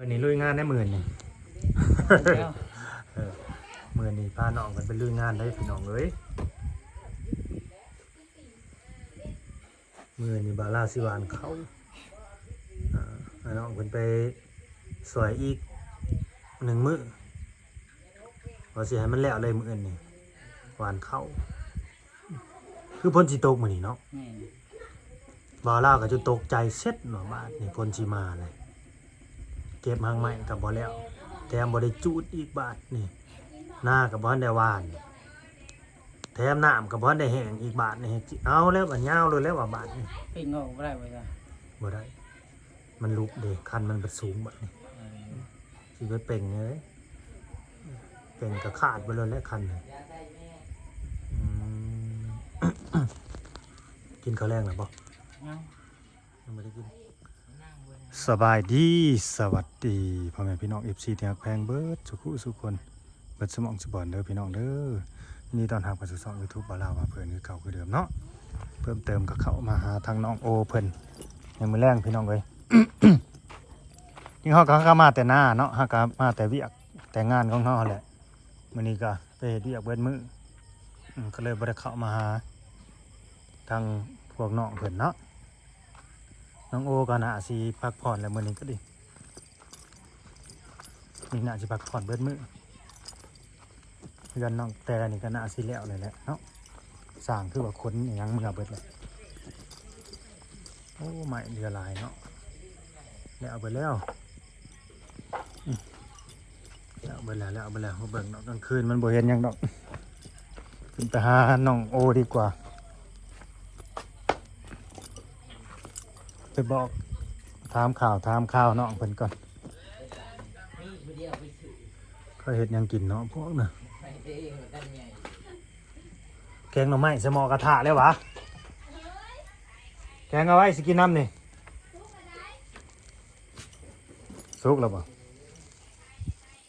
วันนี้ลุยงานได้10,000นี่ แล้ว 10,000นี่พาน้องกันไปลุยงานได้พี่น้องเอ้ย10,000นี่บาลาสิหวานเขาให้น้องเพิ่นไปสวยอีก1 มื้อว่าสิให้มันแล้วเลยมื้อนี่หวานเข้าคือพ้นสิตกมื้อนี้เนาะ นี่ บาลาก็จะตกใจเสร็จเนาะบาดนี่พ้นสิมาเลยเก็บหางไม้ก็บ่แล้วแถมบ่ได้จูดอีกบาดนี่หน้าก็บ่ทันได้หวานแถมน้ำก็บ่ทันได้แห้งอีกบาดนี่เอาแล้วบัดยาวเลยแล้วว่าบาดนี่ ปิ้งงอกบ่ได้บ่จ้ะ บ่ได้มันลุกเด้คันมันเป็นสูงบัดนี่สิไปเป่งเลยเป่งก็ขาดไปเลยแล้วคันนี่อืม กินข้าวแรงแล้วบ่ ยัง ยังไม่ได้กินสบายดีสวัสดีพ่อแม่พี่น้อง FC ที่รักแพงเบิดสุขุสุคนเบิดสมองสบอนเด้อพี่น้องเด้อนี่ตอนหาประสู่ช่อง YouTube บ่าวลาวว่าเพิ่นคือเก่าคือเดิมเนาะเพิ่มเติมก็เข้ามาหาทางน้องโอเพิ่นยังมื้อแรงพี่น้องเอ้ย นี่เฮาก็มาแต่หน้าเนาะเฮาก็มาแต่เวียกแต่งานของเฮาแหละมื้อนี้ก็ไปเฮ็ดเวียกเบิดมื้อก็เลยบ่ได้เข้ามาหาทางพวกน้องเพิ่นเนาะน้องโอก็น่าสิพักผ่อนแล้วมื้อนี้ก็ดีนี่น่าสิพักผ่อนเบิดมื้อเพื่อนน้องแต่นี่ก็น่าสิแล้วเลยแหละเนาะสร้างคือว่าคนอหยังเมื่อเบิดเลยโอ้ไม่เรือหลายเนาะแล้วเอาไปแล้วแล้วเอาไปแล้วแล้วเอาไปแล้วมาเบิ่งเนาะกลางคืนมันบ่เห็นหยังดอกขึ้นไปหาน้องโอดีกว่าไปบอกถามข่าวน้องเพิ่นก่อนเขาเฮ็ดหยังกินเนาะพวกน่ะแกงหน่อไม้ใส่หม้อกระทะเลยวะแกงเอาไว้สิกินน้ำนี่สุกแล้วบ่ ส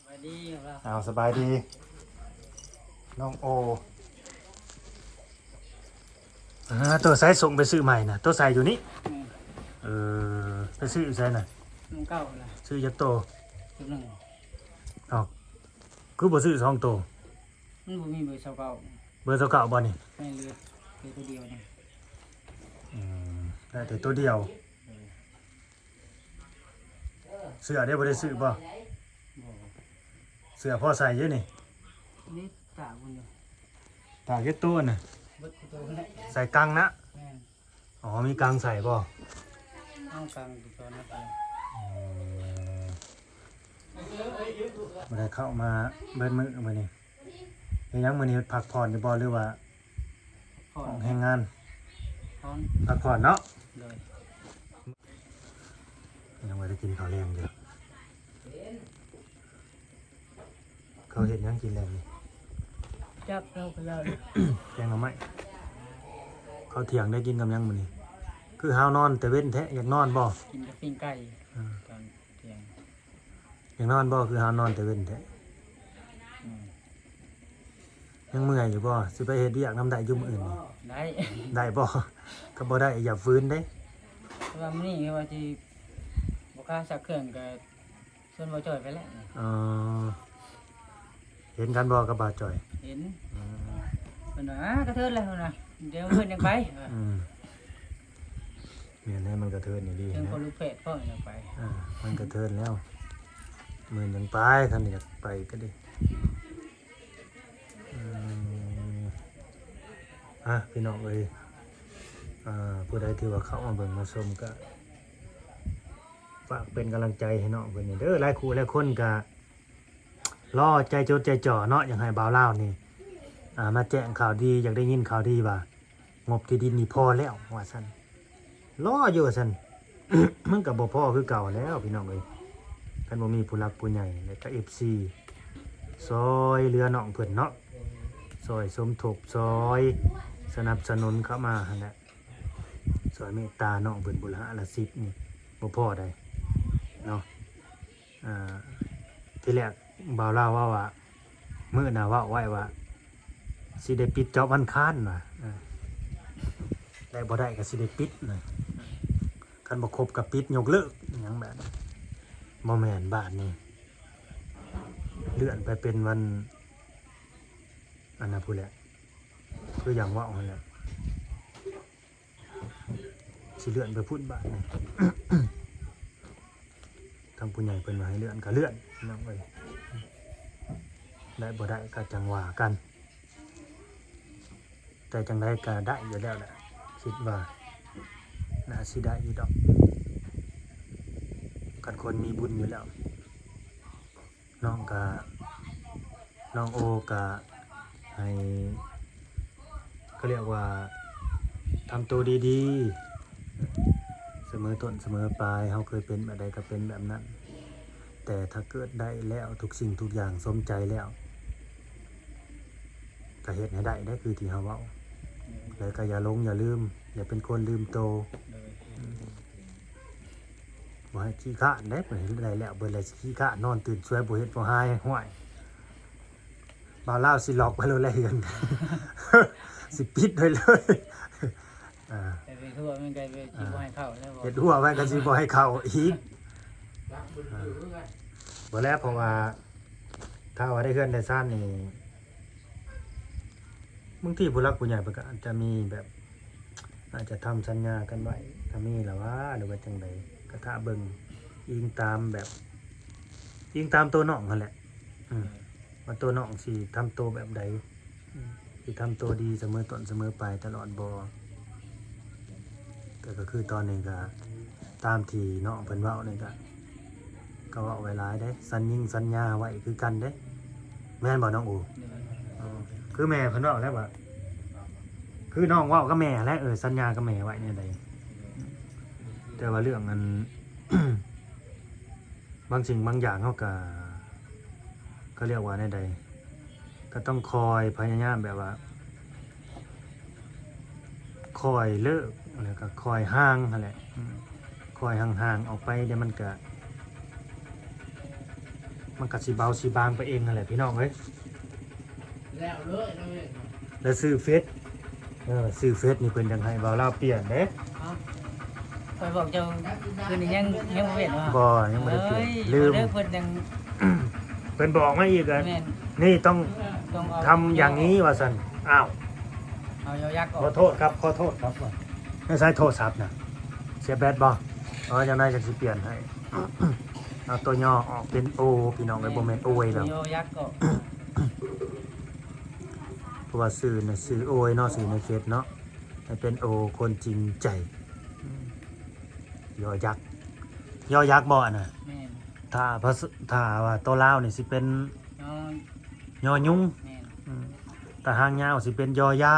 วัสดีครับ อ้าวสบายดีน้องโอตัวใส่ส่งไปซื้อใหม่น่ะตัวใส่อยู่นี่ไปซื้อใส่น่ะ น้องเก้าล่ะ ซื้อยักษ์โต จุดหนึ่ง อ้าวคือบ่ซื้อ2 โต มันบ่มีเบอร์เก้า เบอร์เก่าบ่นี่ ไม่เหลือตัวเดียวนี่ ได้แต่ตัวเดียวเสื้อได้บ่ได้ซื้อบ่ บ่ เสื้อพ่อใส่เยอะนี่ นี่ตาบุญอยู่ ตากเย็ดตัวน่ะ เบิดตัวนั่นแหละ ใส่กังนะ แม่น อ๋อมีกังใส่บ่ เอากลางตัวนั้นไป บ่ได้เข้ามาเบิดมื้อมื้อนี้เฮ็ดหยังมื้อนี้พักผ่อนอยู่บ่หรือว่า พอ ออกแรงงาน พอน พักผ่อนเนาะ เลย ยังบ่ได้กินข้าวแรงอยู่เขาเฮ็ดหยังกินแรงนี่ จับเราไปแล้ว แกงหน่อไม้เขาเถียงได้กินกับหยังมื้อนี้คือหาวนอนแต่เว้นแท้อยากนอนบ่ กินกับปิ้งไก่ตอนเที่ยง อยากนอนบ่คือหาวนอนแต่เว้นแท้ อืม ยังเมื่อยอยู่บ่สิไปเฮ็ดเวียกนำได้อยู่มื้ออื่นนี่ ได้ ได้บ่ก็บ่ได้อย่าฟื้นเด้ แต่ว่ามื้อนี้ว่าสิบ่กล้าสักเครื่องก็ส่วนบ่จ่อยไปแล้ว เออเห็นกันบ่กับบ่าวจ่อย เห็นเพิ่นว่าก็เทิดแล้วนะเดี๋ยวเพิ่นยังไป เนี่ยนะมันกระเทินนี่ดี ถึง นะ คนรู้เพศพ่อยังไป มันกระเทินแล้วมื้อยังไปคันอยากไปก็ได้พี่น้องเอ้ยผู้ใดที่ว่าเข้ามาเบิ่งมาชมก็ฝากเป็นกำลังใจให้น้องเพิ่นนี่เด้อหลายคู่หลายคนก็รอใจจดใจจ่อเนาะอย่างให้บ่าวลาวนี่มาแจ้งข่าวดีอยากได้ยินข่าวดีว่างบที่ดินนี่พอแล้วว่าซั่นรออยู่ว่าซั่น มันก็บ่พอคือเก่าแล้วพี่น้องเอ้ยคันบ่มีผู้หลักผู้ใหญ่แล้วก็ FC ซอยเรือน้องเพิ่นเนาะซอยสมทบซอยสนับสนุนเข้ามาหั่นแหละซอยเมตตาน้องเพิ่นบุรหะละ10นี่บ่พอได้เนาะที่แรกบ่าวลาวว่ามื้อหน้าว่าไว้ว่าสิได้ปิดจอบวันค้านว่ะได้บ่ได้ก็สิได้ปิดนะคันบ่ครบก็ปิดยกเลิกหยังแบบนั้น บ่แม่นบาทนี่เลื่อนไปเป็นวันอันน่ะพูดแหละคืออย่างว่าเอาแหละสิเลื่อนไปพูดบาทนี่ ทางผู้ใหญ่เพิ่นว่าให้เลื่อนก็เลื่อนน้องเอ้ยได้บ่ได้ก็จังว่ากัน แต่จังไดก็ได้อยู่แล้วแหละคิดว่าน่าสิได้อยู่ดอกกันคนมีบุญอยู่แล้วน้องโอก็ให้ก็เรียกว่าทำตัวดีๆเสมอต้นเสมอปลายเฮาเคยเป็นแบบใดก็เป็นแบบนั้นแต่ถ้าเกิดได้แล้วทุกสิ่งทุกอย่างสมใจแล้วก็เฮ็ดให้ได้ได้คือที่เฮาเว้าแล้วก็อย่าหลงอย่าลืมอย่าเป็นคนลืมโตบ่ให้ขี้ข้านได้เพิ่นเฮ็ดได้แล้วเบิ่นแล้วสิขี้ข้านนอนตื่นสวยบ่เฮ็ดบ่หายห้วยบ่าวลาวสิหลอกไปเลยกัน สิปิดไว้เลยไปทั่วมันก็ไปสิบ่ให้เข้าแล้วบ่ เฮ็ดหัวไว้ก็สิบ่ให้เข้าอีกบ่แล้วเพราะว่าถ้าว่าได้เฮือนได้ซ่านนี่บางทีผู้หลักผู้ใหญ่เพิ่นก็อาจจะมีแบบอาจจะทำสัญญากันไว้ถ้ามีล่ะว่าหรือว่าจังไดก็ถ้าเบิ่งอิงตามแบบอิงตามตัวน้องนั่นแหละว่าตัวน้องสิทำตัวแบบใดสิทำตัวดีเสมอต้นเสมอปลายตลอดบ่แต่ก็คือตอนนี้ก็ตามที่น้องเพิ่นเว้านี่ก็เว้าไว้หลายเด้สัญญาไว้คือกันเด้แม่นบ่น้องอูคือแม่เพิ่นเว้าแล้วว่าคือน้องเว้ากับแม่และสัญญากับแม่ไว้เนี่ยใดแต่ว่าเรื่องมัน บางสิ่งบางอย่างเฮาก็เรียกว่าในใดก็ต้องคอยพยายามแบบว่าคอยเลิกแล้วก็คอยห่างนั่นแหละคอยห่างๆออกไปเดี๋ยวมันก็สิเบาสิบางไปเองนั่นแหละพี่น้องเอ้ยแล้วเลยแล้วซื้อเฟซนี่เพิ่นจังให้เบาลาวเปลี่ยนเด้ ไปบอกเจ้าคืนนี้ยังบ่เห็นว่า บ่ยังบ่ได้เปลี่ยนลืม เพิ่นยัง เพิ่นบอกมาอีกอ่ะ แม่น นี่ต้อง เอา ทำอย่างนี้ว่าซั่นอ้าว เอายักษ์อ ข อ อก โทษครับว่าไม่ใช่โทรศัพท์น่ะเสียแบตบ่จังได๋จังสิเปลี่ยนให้ เอาตัวย่อออกเป็นโอพี่น้องเอ้ยบ่แม่นโอยแล้ว โยยักษ์ก็ เพราะว่าสื่อน่ะสื่อโอยเนาะสื่อในเฟซเนาะให้เป็นโอคนจริงใจยอยักษ์บ่น่ะ แม่น ถ้าว่าตัวลาวนี่สิเป็น น้อง ยอยุง แม่น แต่หางยาวสิเป็นยอยา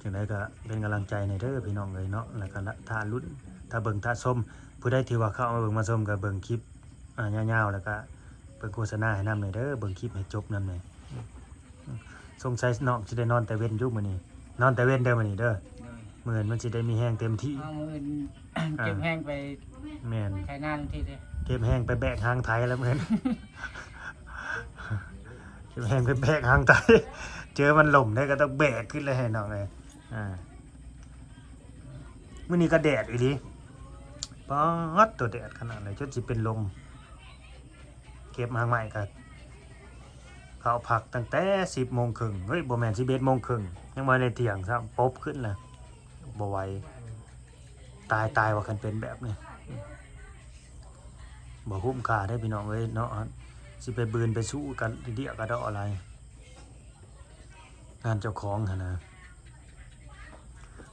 จังไดก็เป็นกำลังใจในเด้อพี่น้องเอ้ยเนาะแล้วก็ถ้าลุ้นถ้าเบิ่งถ้าชมผู้ใดที่ว่าเข้ามาเบิ่งมาชมก็เบิ่งคลิปยาวๆแล้วก็เบิ่งโฆษณาให้นำหน่อยเด้อเบิ่งคลิปให้จบนำหน่อยสงสัยน้องสิได้นอนแต่เว้นอยู่มื้อนี้นอนแต่เว้นเด้อมื้อนี้เด้อมื้อนี้มันสิได้มีแรงเต็มที่ เอามื้ออื่น เก็บแห้งไป แม่น ไถนาทันทีเด้อ เก็บแห้งไปแบกหางไทยแล้วเหมือน เก็บแห้งไปแบกหางไทย เจอมันหล่มได้ก็ต้องแบกขึ้นเลยให้น้องเลยมื้อนี้ก็แดดอีหลีป๊อดตัวแดดขนาดไหนจนสิเป็นลมเก็บหางใหม่ก็เขาพักตั้งแต่10:30 นเฮ้ยบ่แม่น11:30 นยังบ่ได้เที่ยงซ้ำป๊บขึ้นแล้วบ่ไหวตายว่าคันเป็นแบบนี้บ่คุ้มค่าได้พี่น้องเอ้ยเนาะสิไปบืนไปสู้กันเดียวก็ดอกอะไรงานเจ้าของหั่นนะ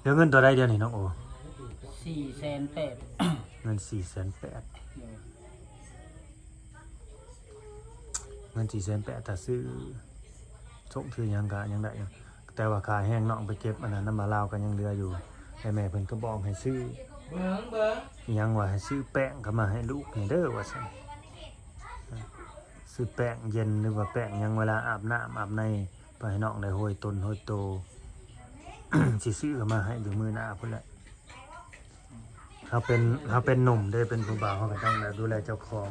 เดี๋ยวเงินตัวใดเดียวนี่น้องโอ 480,000 เงิน 480,000 เงิน 480,000ถ้าซื้อส่งถือหยังก็ยังได้อยู่แต่ว่าค่าแห้งน้องไปเก็บอันนั้นน้ำมาลาวก็ยังเหลืออยู่แต่แม่เพิ่นก็บอกให้ซื้ออิหยังว่าให้ซื้อแป้งเข้ามาให้ลูกนี่เด้อว่าซั่นซื้อแป้งเย็นหรือว่าแป้งหยังเวลาอาบน้ำอาบในไปให้น้องได้โหยตนโหยโต สิซื้อเข้ามาให้อยู่มื้อหน้าพุ่นแหละเขาเป็นหนุ่มได้เป็นผู้บ่าวเขาก็ต้องดูแลเจ้าของ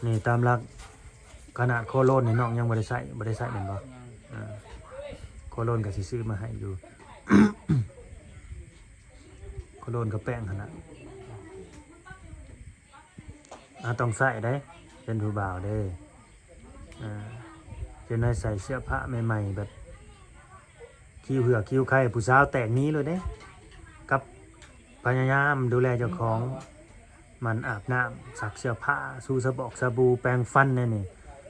นี่ตามหลักขนาดโคโลนนี่น้องยังบ่ได้ใช้แม่นบ่โคโลนก็สิซื้อมาให้อยู่ โคโลนกับแป้งหั่นน่ะต้องใส่ได้เป็นผู้บ่าวเด้จะนายใส่เสื้อผ้าใหม่ๆแบบคิ้วเหือกคิ้วไข่ผู้สาวแต่งนี้เลยเด้กับพยายามดูแลเจ้าของมันอาบน้ำซักเสื้อผ้าสูสบอกสบู่แปรงฟันนี่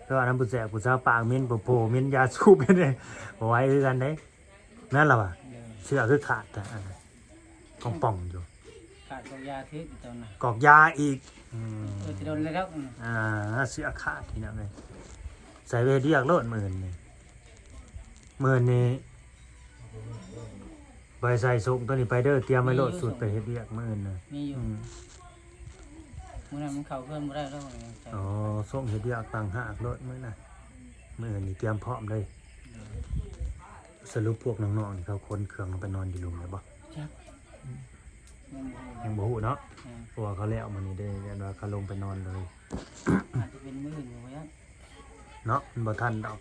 ก็อันนั้นผู้แสบผู้สาวปากเหม็นโผล่เหม็นยาสูบเป็นไงบ่ไหว้คือกันเด้นั่นล่ะว่ะเสื้อคือขาดแต่กองป่องอยู่ ขาดกองยาทึกตอนน่ะ กอกยาอีกจะโดนแล้ว เสื้อขาดทีนั้นเลยใส่เวเดียกโลดหมื่นนี่ใบใส่ส่งตัวนี้ไปเด้อเตรียมไว้โลดสุดไปเฮ็ดเวียกหมื่นน่ะ มีอยู่มื้อนั้นมันเข้าเพิ่นบ่ได้แล้วใจ อ๋อส่งเฮ็ดเวียกต่างหากโลดมื้อน่ะมื้อนี้เตรียมพร้อมเลยสรุปพวกน้องๆนี่เขาคนเครื่องลงไปนอนอยู่หลุมเลยบ่ จัก ยังบ่ฮู้เนาะเพราะว่าเขาแล้วมื้อนี้ได้ยันว่าเขาลงไปนอนเลย อาจจะเป็นมื้ออยู่ว่า เนาะมันบ่ทันดอก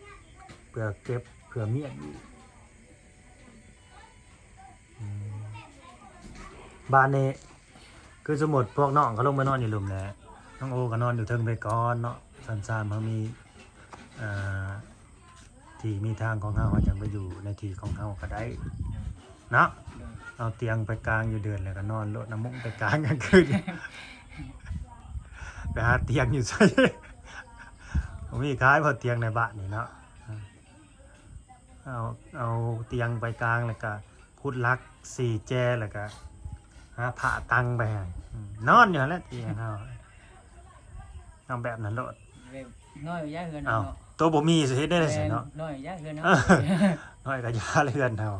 เพื่อเก็บเพื่อเมียนอีกบ้านนี้คือสมมุติพวกน้องเขาลงไปนอนอยู่หลุมแหละน้องโอก็นอนอยู่เทิงไปก่อนเนาะสันซานเขามีที่มีทางของเขาจังไปอยู่ในที่ของเขาก็ได้เนาะเอาเตียงไปกลางอยู่เดือนแล้วก็นอนโลดน้ำมุ้งไปกลางกันคืน ไปหาเตียงอยู่ใส่ผมมีขายพอเตียงในบ้านนี่เนาะเอาเตียงไปกลางแล้วก็คุดลัก4แจแล้วก็หาผ้าตังไปให้นอนอยู่แล้วเตียงเขาเอาแบบนั้นโลด น้อยยาเฮือน เอา เนาะ ตัวบ่มีสิเฮ็ดได้เลยสิเนาะ น้อยยาเฮือนเนาะ น้อยก็ยาเรือนเฮา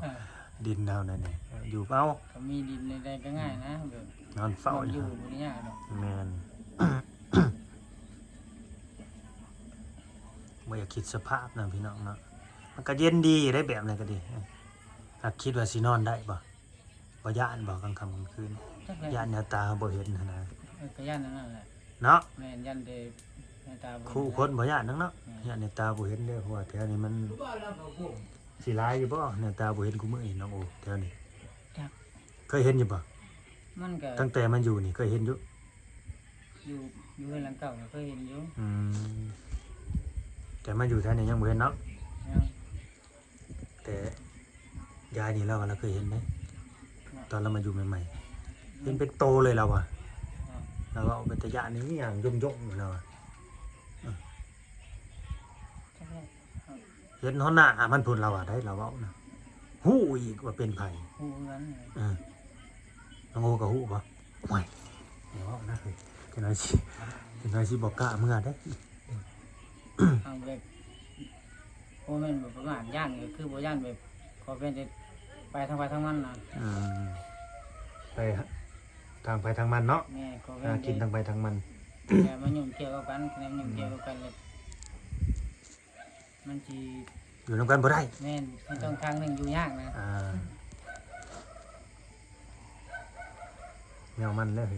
ดินเฮานั่นนี่อยู่เฝ้า ก็มีดินในก็ง่ายนะแบบ นอนเฝ้า อ อยู่ บ่ได้ยากดอก แม่น บ่อยากคิดสภาพนะพี่น้องเนาะมันก็เย็นดีได้แบบนั้นก็ดีถ้าคิดว่าสินอนได้บ่ย่านบ่กลางค่ำกลางคืน จักแล้ว ย่านแนวตาบ่เห็นหั่นนะ ก็ย่านนั่นแหละ เนาะ แม่นยันเดในตาบ่ คู่คนบ่ย่านนักเนาะย่านแนวตาบ่เห็นเด้อเพราะว่าแถวนี้มันสิหลายอยู่บ่แนวตาบ่เห็นกูมื้อนี้น้องโอแถวนี้เคยเห็นอยู่บ่ มันก็ ตั้งแต่มันอยู่นี่เคยเห็นอยู่ อยู่เฮือนหลังเก่าก็เคยเห็นอยู่ แต่มันอยู่แถวนี้ยังบ่เห็นเนาะ ยัง แต่ยายนี่เราเคยเห็นไหมตอนเรามาอยู่ใหม่ๆเห็นเป็นโตเลยเราอะเราเอาเป็นตะยะนี่อย่างย่งๆอยู่เราอะ จักแล้ว เห็นเขาหน้ามันพูนเราอะได้เราเอานะฮู้อีกว่าเป็นไผ ฮู้เฮือน น้องโอกับฮู้ปะห่วยเดี๋ยวเอานะเฮ้ยจะน้อยสิบอกกล้าเมื่อได้ เอาแบบโอ้แม่นแบบประมาณย่านก็คือบ่ย่านแบบขอเป็นจะไปทางมันน่ะ ไปทางไปทางมันเนาะ แม่ขอเป็ หาน กินทางไปทางมัน แต่มันยุ่งเกี่ยวกับกันแต่มันยุ่งเกี่ยวกับกันเลยมันสิ อยู่นำกันบ่ได้ แม่นมันต้องทางหนึงอยู่ยากนะ แนวมันเลย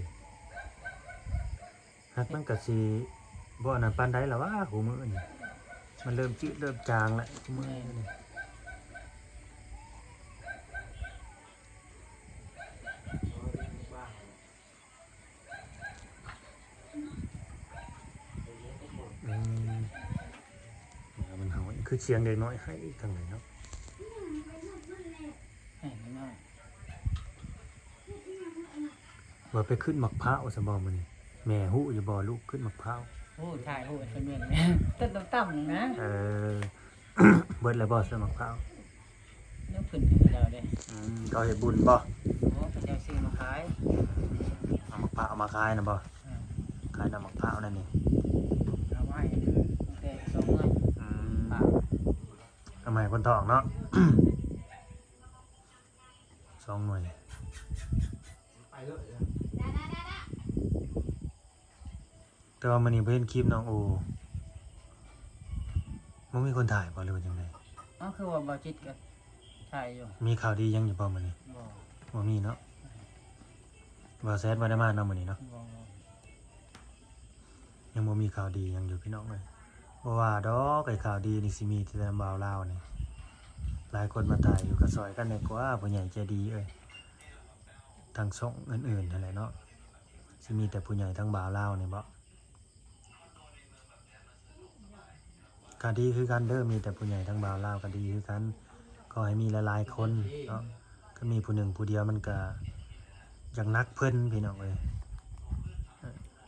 ฮักมันก็สิบ่อันนั้นปานใดล่ะวะหูมื้อนี่มันเริ่มจืดเริ่มจางแล้วหูมื้อนี่มันเห่าคือเสียงเด็กน้อยให้ทางไหนเนาะ ให้น้อย ว่าไปขึ้นมะพร้าวซะบ่มื้อนี้แม่ฮู้อยู่บ่ลูกขึ้นมะพร้าว โอ้ถ่ายโหดเป็นเมืองต้นต่ำๆนะ เบิดแล้วบ่ซื้อมะพร้าว เนื้อขึ้นให้เราเด้ เขาเฮ็ดบุญบ่ โอ้พระเจ้าซื้อมาขาย เอามะพร้าวเอามาขายนะบ่ขายน้ำมะพร้าวนั่นนี่ เอาไว้แต่2มื้อปาก ทำไมคนทองเนาะ 2 หน่วยแต่ว่ามื้อนี้บ่เห็นคลิปน้องโอบ่มีคนถ่ายบ่หรือว่าจังได๋ อ๋อคือว่าบ่จิตก็ถ่ายอยู่ มีข่าวดียังอยู่บ่มื้อนี้ บ่ บ่มีเนาะบ่แซดบ่ได้มาเนาะมื้อนี้เนาะ บ่ ยังบ่มีข่าวดียังอยู่พี่น้องเลยบ่ว่าดอกไอ้ข่าวดีนี่สิมีที่แต่บ่าวลาวนี่หลายคนมาถ่ายอยู่ก็ซอยกันได้กว่าผู้ใหญ่ใจดีเอ้ย ทางช่องอื่นๆนั่นแหละเนาะสิมีแต่ผู้ใหญ่ทั้งบ่าวลาวนี่บ่ก็ดีคือกันเด้อมีแต่ผู้ใหญ่ทั้งบ่าวลาวก็ดีคือกันก็ให้มีหลายๆคนเนาะก็มีผู้หนึ่งผู้เดียวมันก็อย่างนักเพิ่นพี่น้องเอ้ย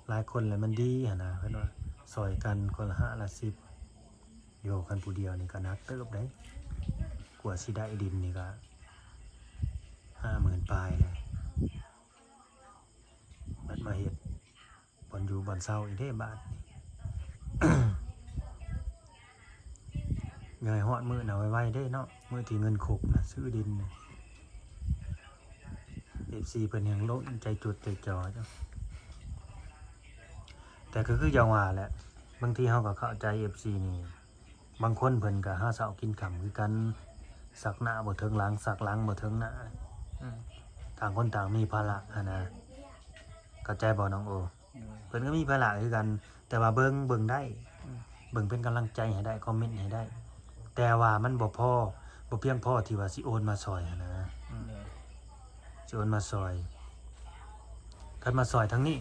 หลายคนเลยมันดีหั่นนะเพิ่นว่าซอยกันคนละ5ละ10โยกันผู้เดียวนี่ก็นักเติบได้กว่าสิได้ดินนี่ก็50,000ปลายเลยบัดมาเฮ็ดบ่อนอยู่บ่อนเซาอีกเด้บาดนี่ เงยฮอดมือน่ะไว้ๆเด้เนาะมือที่เงินครบน่ะซื้อดินน่ะ FC เพิ่นยังล้นใจจุดใจจ่อจ้ะแต่ก็คืออย่างว่าแหละบางทีเฮาก็เข้าใจ FC นี่บางคนเพิ่นก็หาเช้ากินค่ำคือกันสักหน้าบ่ถึงหลังสักหลังบ่ถึงหน้าต่างคนต่างมีภาระหันนะเข้าใจบ่น้องโอ เพิ่นก็มีภาระคือกัน แต่ว่าเบิ่งได้เบิ่งเป็นกำลังใจให้ได้คอมเมนต์ให้ได้ แต่ว่ามันบ่พอบ่เพียงพอที่ว่าสิโอนมาซอยหั้นนะสิโอนมาซอยคันมาซอยทั้งนี้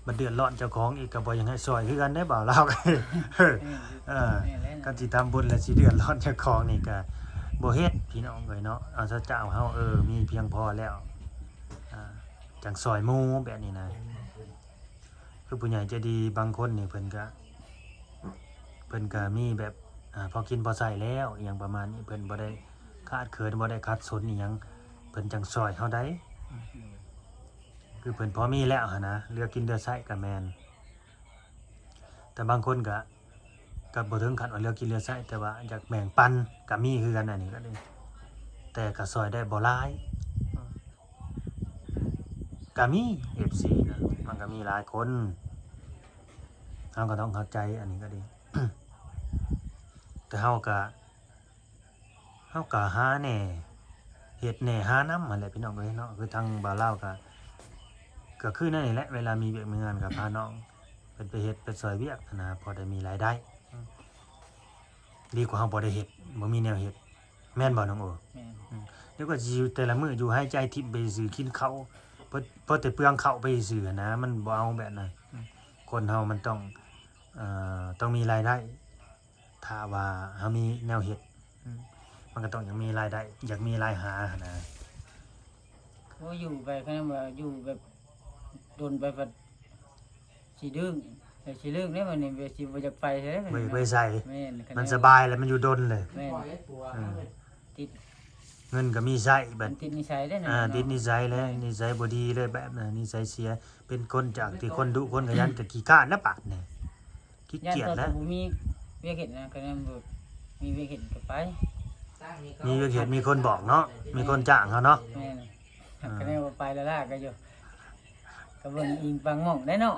มันเดือดร้อนเจ้าของอีกก็บ่อยังให้ซอยคือกันได้บ่าวลาวกันสิทำบุญแล้วสิเดือดร้อนเจ้าของนี่ก็บ่เฮ็ดพี่น้องเอ้ยเนาะเอาซะเจ้าเฮามีเพียงพอแล้วจังซอยหมู่แบบนี้นะคือผู้ใหญ่ใจดีบางคนนี่เพิ่นก็มีแบบพอกินพอใส่แล้วอหยังประมาณนี้เพิ่นบ่ได้ขาดเขินบ่ได้ขัดสนอีหยังเพิ่นจังซอยเฮาได้คือเพิ่นพอมีแล้วหั่นนะเหลือกินเหลือใช้ก็แม่นแต่บางคนก็บ่ถึงขั้นว่าเหลือกินเหลือใช้แต่ว่าอยากแบ่งปันก็มีคือกันอันนี้ก็ได้แต่ก็ซอยได้บ่หลายก็มี FC นะมันก็มีหลายคนเราก็ต้องเข้าใจอันนี้ก็ดี แต่เฮาก็หาแหน่เฮ็ดแหน่หาน้ำนั่นแหละพี่น้องเอ้ยเนาะคือทางบ่าวลาวก็คือนั่นนี่แหละเวลามีเวียกมีงานก็พาน้องเพิ่นไปเฮ็ดไปซอยเวียกนะพอได้มีรายได้ดีกว่าเฮาบ่ได้เฮ็ดบ่มีแนวเฮ็ดแม่นบ่น้องโอเดี๋ยวก็สิอยู่แต่ละมื้ออยู่ให้ใจทิพย์ไปซื้อกินข้าวเพราะแต่เปลืองข้าวไปซื้อนะมันบ่เอาแบบนั้นคนเฮามันต้องมีรายได้ถ้าว่าเฮามีแนวเฮ็ดมันก็ต้องอยากมีรายได้อยากมีรายหานะโอ้อยู่ไปคันว่าอยู่แบบโดนไปแบบสิดึงแต่สิดึงเนี่ยมันนี่แบบสิบ่อยากไปใช่มั้ย ไปใส่ แม่น มันสบายแล้วมันอยู่ดนเลย แม่นติด เงินก็มีใช้บัด ติดนิสัยได้นะ ติดนิสัยแล้วนิสัยบ่ดีเลยแบบนั้นนิสัยเสียเป็นคนจากที่คนดุคนขยันก็ขี้ข้านแล้วปาดนี่ขี้ ย่าน เกียจ ตอน แล้ว บ่มีเวียกเฮ็ดนะคันบ่มีเวียกเฮ็ดก็ไป มีเฮ็ดมีคนบอกเนาะมีคนจ้างเขาเนาะ แม่นคันว่าไปแล้วล่ะก็อยู่ก็เบิ่งอิงปังหม่องได้เนาะ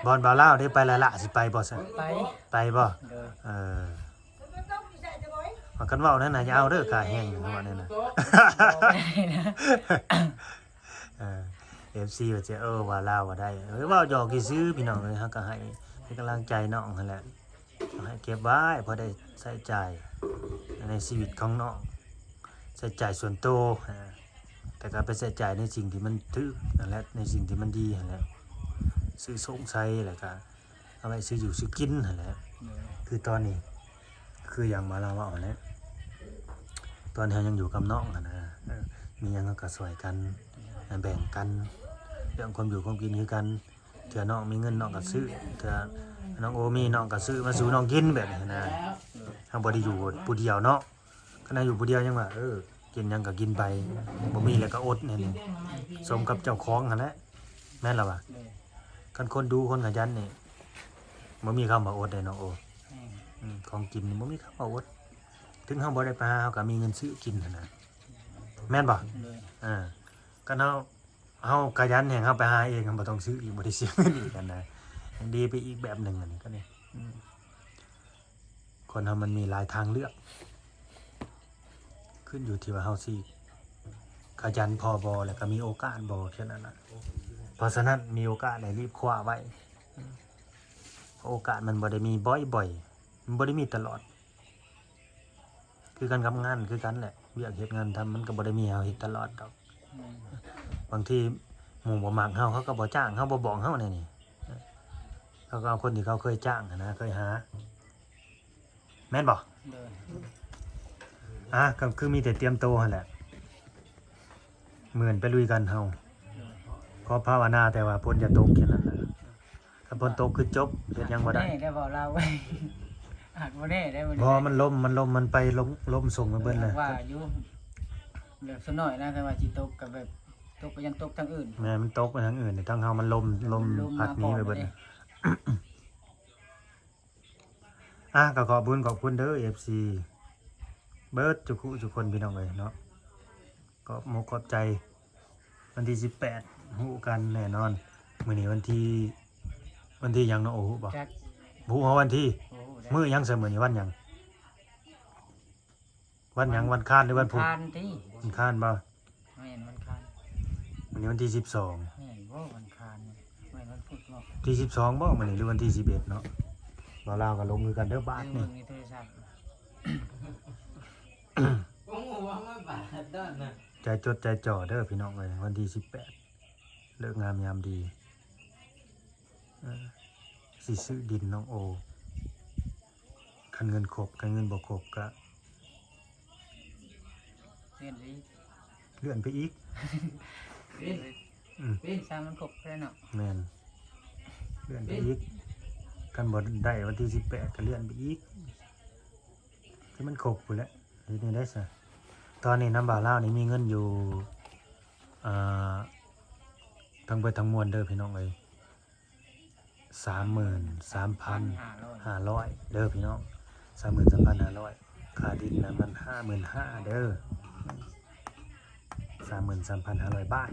บอลบ่าวลาวได้ไปแล้วล่ะสิไปบ่ซั่น ไป บ่ เด้อ ว่ากันเว้านั่นน่ะอย่าเอาเด้อกาแห้งอยู่ว่านั่นน่ะ ได้นะ FC ว่าจะว่าลาวว่าได้เว้าหยอกซื่อพี่น้องเอ้ยเฮาก็ให้เป็นกำลังใจน้องนั่นแหละให้เก็บไว้พอได้ใช้จ่ายในชีวิตของน้องใช้จ่ายส่วนตัวแต่ก็ไปใช้จ่ายในสิ่งที่มันถูกนั่นแหละในสิ่งที่มันดีนั่นแหละซื้อสงสัยแล้วก็เอาไว้ซื้ออยู่ซื้อกินนั่นแหละคือตอนนี้คืออย่างมาเราว่าแหละตอนที่ยังอยู่กับน้องนะมีหยังก็ช่วยกันแบ่งกันเรื่องความอยู่ความกินคือกันเถื่อน้องมีเงินน้องก็ซื้อเถื่อน้องโอมีน้องก็ซื้อมาสู่น้องกินแบบนี้นะเฮาบ่ได้อยู่ผู้เดียวเนาะขณะอยู่ผู้เดียวยังว่ากินหยังก็กินไปบ่มีแล้วก็อดนี่สมกับเจ้าของหั่นแหละแม่นล่ะว่าคันคนดูคนขยันนี่บ่มีคำว่าอดได้น้องโอของกินนี่บ่มีคำว่าอดถึงเฮาบ่ได้ไปหาเฮาก็มีเงินซื้อกินหั่นน่ะแม่นบ่กันเฮาขยันแห่งเฮาไปหาเองบ่ต้องซื้ออีกบ่ได้เสียเงินอีกกันนะดีไปอีกแบบหนึ่งอันนี้ก็นี่คนเฮามันมีหลายทางเลือกขึ้นอยู่ที่ว่าเฮาสิขยันพอบ่แล้วก็มีโอกาสบ่แค่นั้นน่ะเพราะฉะนั้นมีโอกาสได้รีบคว้าไว้โอกาสมันบ่ได้มีบ่อยๆมันบ่ได้มีตลอดคือการทำงานคือกันแหละเวียกเฮ็ดงานทำมันก็บ่ได้มีเฮาเฮ็ดตลอดดอก บางทีหมู่บ่มักเฮาเขาก็บ่จ้างเฮาบ่บอกเฮาแน่นี่เขาก็เอาคนที่เขาเคยจ้างนะเคยหาแม่นบ่ โดย ก็คือมีแต่เตรียมตัวหั่นแหละเหมือนไปลุยกันเฮาขอภาวนาแต่ว่าฝนอย่าตกแค่นั้นแหละถ้าฝนตกคือจบเฮ็ดหยังบ่ได้ ได้บอกเราไว้อาจบ่ได้ได้บ่ บ่มันลมมันไปลมส่งมาเบิดเลย ว่าอยู่แบบสน้อยนะแต่ว่าสิตกกับแบบตกก็ยังตกทางอื่น แม่มันตกไปทางอื่นทางเฮามันลมพัดหนี้ไปเบิดก็ขอบคุณเด้อ FC เบิดทุกคนพี่น้องเอ้ยเนาะก็ขอบใจวันที่18ฮู้กันแน่นอนมื้อนี้วันที่หยังเนาะโอ้ฮู้บ่ จัก ฮู้ว่าวันที่ โอ้ได้ มื้อหยังเสมอนี่วันหยังวันคานหรือวันพุธ คานติ วันคานบ่ แม่นวันคาน วันนี้วันที่12 แม่นบ่วันคานแม่นวันพุธเนาะ ที่12บ่มื้อนี้หรือวันที่11เนาะบ่ลาวก็ลงมือกันเด้อบาท นี่ นี่ มีโทรศัพท์ ใจจดใจจ่อเด้อพี่น้องเอ้ยวันที่18เลิกงามยามดีสิซื้อดินน้องโอคันเงินครบคันเงินบ่ครบก็ เรียนดี เลื่อนไปอีก เป็นสร้างมันครบแล้วเนาะ แม่นเลื่อนไปอีกคันบ่ได้วันที่18ก็เลื่อนไปอีกที่มันครบพุ่นแหละเฮ็ดนี่ได้ซะตอนนี้น้ำบ่าวลาวนี่มีเงินอยู่ทั้งเบิดทั้งมวลเด้อพี่น้องเอ้ย33,500 เด้อพี่น้อง 33,500 ค่าดินนะมัน 55,000 เด้อ 33,500 บาท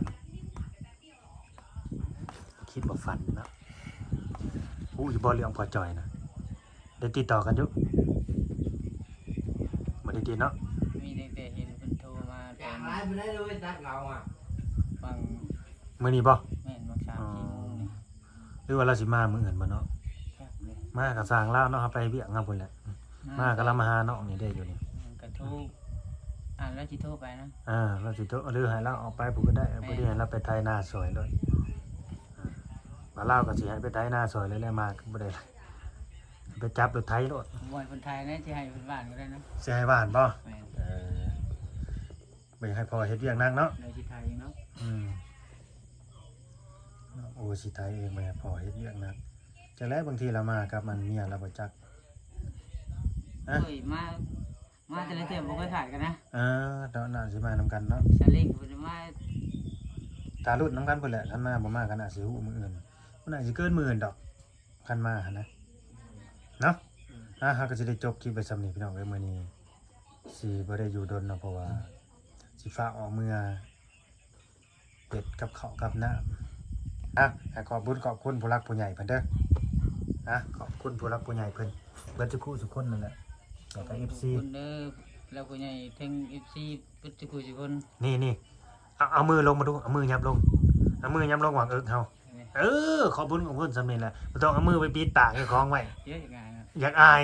คิดว่าฝันเนาะอยู่บ่เรื่องพอจ่อยนะได้ติดต่อกันอยู่บ่ได้ติดเนาะ มีแต่เห็นเพิ่นโทรมาตอน Ai bên đấy luôn, tắt ngầu à. ฟัง มื้อนี้บ่ แม่นบาง3-4โมงนี่ หรือว่าเราสิมามื้ออื่นบ่เนาะ จักเลย มาก็สร้างลาวเนาะไปเวียกงามพุ่นแหละมาก็เรามาหาน้องนี่ได้อยู่นี่ กระโทรแล้วสิโทรไปนะ เราสิโทรหรือให้เราออกไปผู้ก็ได้บ่ได้ให้เราไปไถนาสวยเลยว่าเราก็สิให้ไปไถนาสวยเลยแหละมาก็บ่ได้ไปจับรถไถรถ บ่ให้คนไทยนะสิให้เพิ่นบ้านก็ได้นะ สิให้บ้านบ่ แม่น บ่ให้พ่อเฮ็ดเวียกนักเนาะ เลยสิไทยเองเนาะ โอ้สิไถเองบ่ให้พ่อเฮ็ดเวียกนักจังได๋บางทีเรามากับมันเมียเราบ่จัก เอ้ยมาแต่ละเทื่อบ่เคยขาดกันนะ เนาะน่าสิมานำกันเนาะ ซาเล้งเพิ่นมา ตารุ่นนำกันพุ่นแหละคันมาบ่มากันน่าสิฮู้มื้ออื่นมันน่าสิเกินมื้ออื่นดอกคันมาหั่นนะเนาะเฮาก็สิได้จบคลิปไว้ส่ำนี้พี่น้องเอ้ยมื้อนี้สิบ่ได้อยู่ดนเนาะเพราะว่าสิฟ้าออกเมื่อเป็ดกับข้าวกับน้ำขอบคุณผู้รักผู้ใหญ่เพิ่นเด้อขอบคุณผู้รักผู้ใหญ่เพิ่นเบิดทุกคู่ทุกคนนั่นแหละแล้วก็ FC คนเด้อแล้วผู้ใหญ่ทั้ง FC เพิ่นทุกคน นี่เอามือลงมาดูเอามือยับลงวางเอิกเฮาขอบคุณสำเร็จแล้วบ่ต้องเอามือไปปิดปากให้ของไว้ เยอะอย่างไง อยากอาย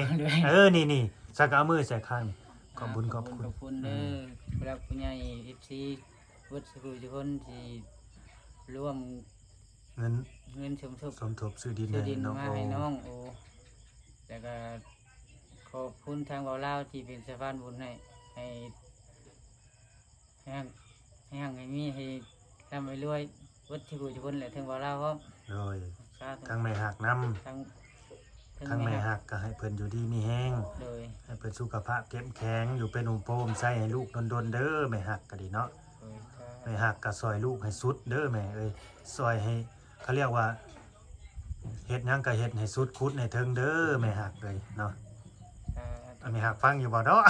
นี่สักเอามือใส่ข้างขอบคุณ ขอบคุณเด้อแล้วผู้ใหญ่ FC เพิ่นทุกคนที่ร่วม เงิน เงินสมทบ สมทบซื้อดิน ซื้อ ให้ ดิน น้อง มา โอ ให้น้องโอแล้วก็ขอบคุณทางเบาเล่าวที่เป็นสะพานบุญให้มีให้ร่ำไปรวยวัดที่ผู้ทุกคนแหละทางเบาเล่าวพร้อม โดย สาธุ ทั้งแม่หักน้ำ ทั้งแม่หักก็ให้เพิ่นอยู่ดีมีแห้ง โดย ให้เพิ่นสุขภาพเข้มแข็งอยู่เป็นอุ่มโปมใส่ให้ลูกดนๆเด้อแม่หักก็ดีเนาะ โดย แม่หักก็ซอยลูกให้สุดเด้อแม่เอ้ยซอยให้เขาเรียกว่าเฮ็ดหยังก็เฮ็ดให้สุดคุดให้ถึงเด้อแม่หักเลยเนาะแม่หักฟังอยู่บ่เนาะ